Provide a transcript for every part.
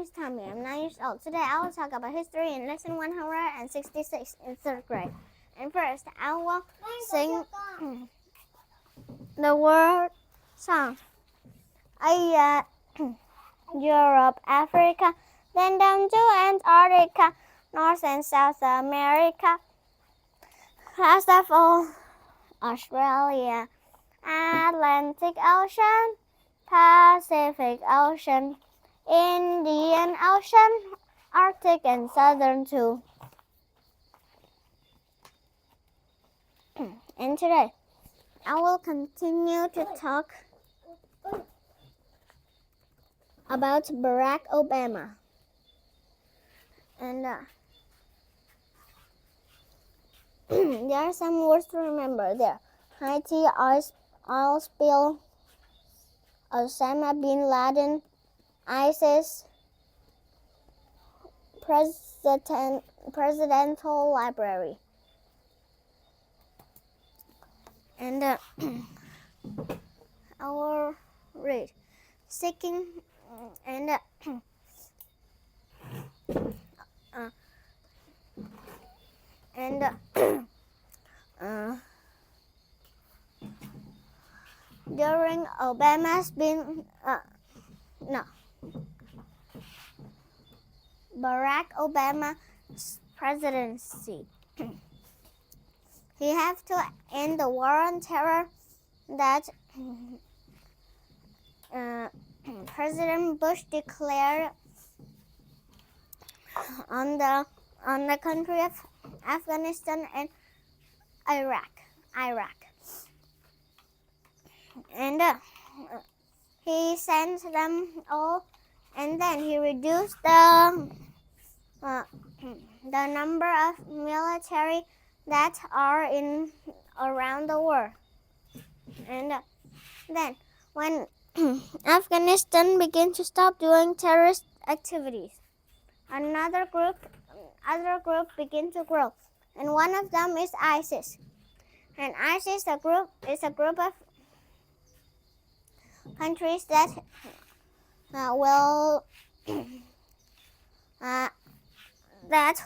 is Tommy. I'm 9 years old. Today I will talk about history in lesson 166 in 3rd grade. And first, I will sing the word song. Asia, Europe, Africa, then down to Antarctica, North and South America, last of all, Australia, Atlantic Ocean, Pacific Ocean, Indian Ocean, Arctic and Southern too. And today, I will continue to talk about Barack Obama. And there are some words to remember there. Haiti oil spill, Osama bin Laden, ISIS, presidential library. And I will read. Seeking and during Barack Obama's presidency, he have to end the war on terror that President Bush declared on the country of Afghanistan and Iraq. And he sent them all, and then he reduced the number of military that are around the world. And then when Afghanistan began to stop doing terrorist activities, other group began to grow, and one of them is ISIS. And ISIS is a group of countries that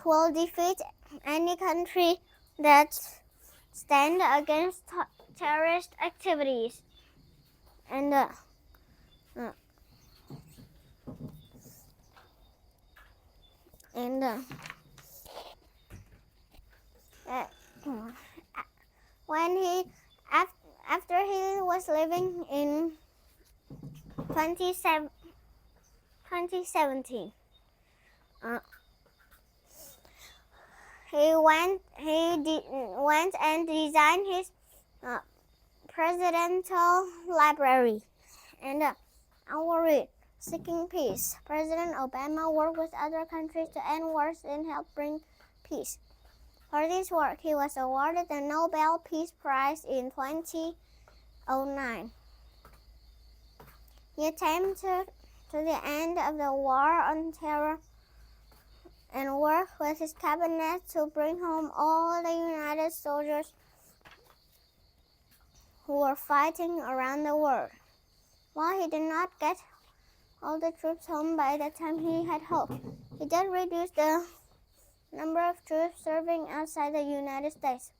will defeat any country that stand against terrorist activities. And after he was living in 2017, he went and designed his presidential library. And I will read. Seeking peace. President Obama worked with other countries to end wars and help bring peace. For this work, he was awarded the Nobel Peace Prize in 2009. He attempted to the end of the war on terror and worked with his cabinet to bring home all the United soldiers who were fighting around the world. While he did not get all the troops home by the time he had hoped, he did reduce the number of troops serving outside the United States.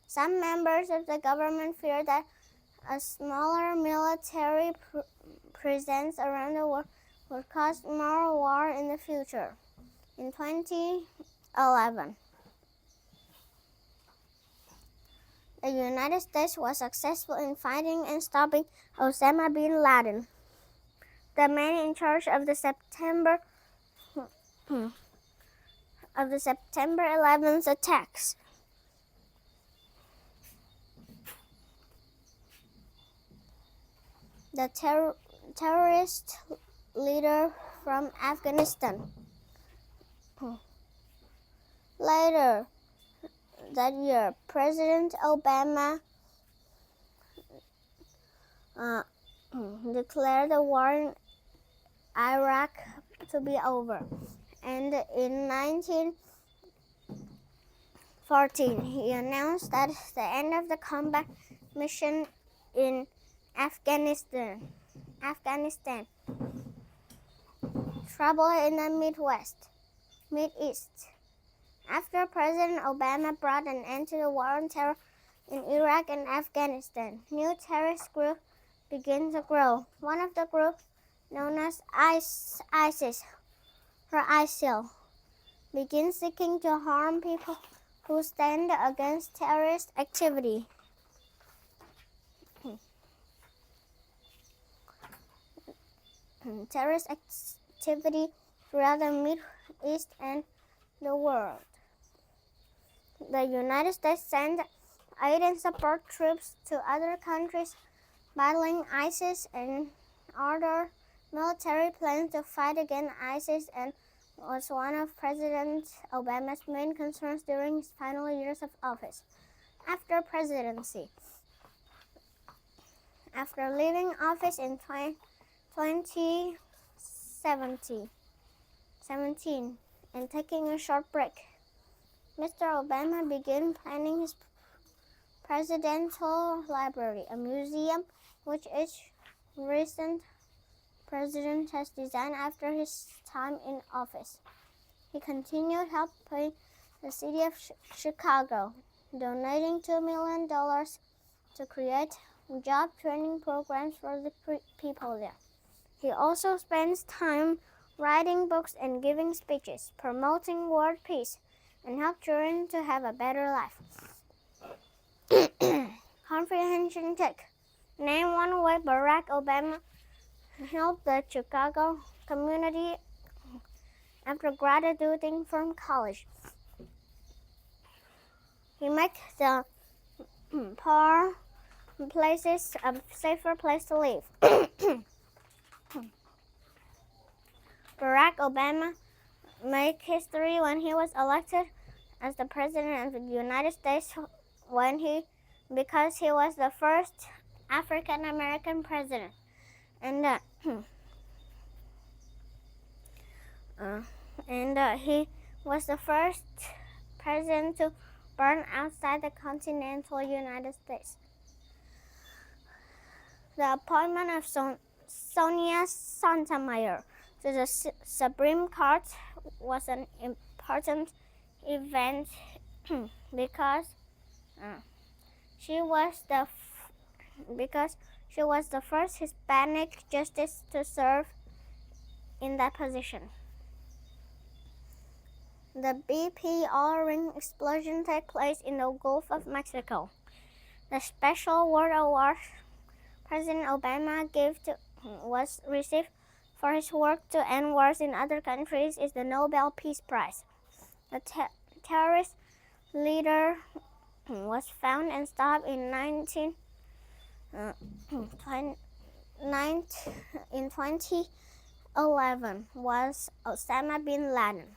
Some members of the government fear that a smaller military presence around the world would cause more war in the future. In 2011, the United States was successful in fighting and stopping Osama bin Laden, the man in charge of the September 11th attacks. The terrorist leader from Afghanistan. Later that year, President Obama declared the war in Iraq to be over. And in 1914, he announced that the end of the combat mission in Afghanistan. trouble in the Mideast. After President Obama brought an end to the war on terror in Iraq and Afghanistan, new terrorist groups began to grow. One of the groups, known as ISIS or ISIL, began seeking to harm people who stand against terrorist activity. Terrorist activity throughout the Middle East and the world. The United States sent aid and support troops to other countries battling ISIS and other military plans to fight against ISIS and was one of President Obama's main concerns during his final years of office. After presidency. After leaving office in 2017 and taking a short break, Mr. Obama began planning his presidential library, a museum which each recent president has designed after his time in office. He continued helping the city of Chicago, donating $2 million to create job training programs for the people there. He also spends time writing books and giving speeches, promoting world peace, and help children to have a better life. Comprehension check. Name one way Barack Obama helped the Chicago community after graduating from college. He made the poor places a safer place to live. Barack Obama made history when he was elected as the President of the United States because he was the first African American president, and he was the first president to born outside the continental United States. The appointment of Sonia Sotomayor to the Supreme Court was an important event because she was the first Hispanic justice to serve in that position. The BP oil ring explosion took place in the Gulf of Mexico. The Special War Award President Obama was received for his work to end wars in other countries is the Nobel Peace Prize. The terrorist leader was found and stopped in 2011 was Osama bin Laden.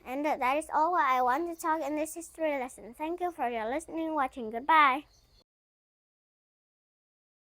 And that is all what I want to talk in this history lesson. Thank you for your listening, watching. Goodbye.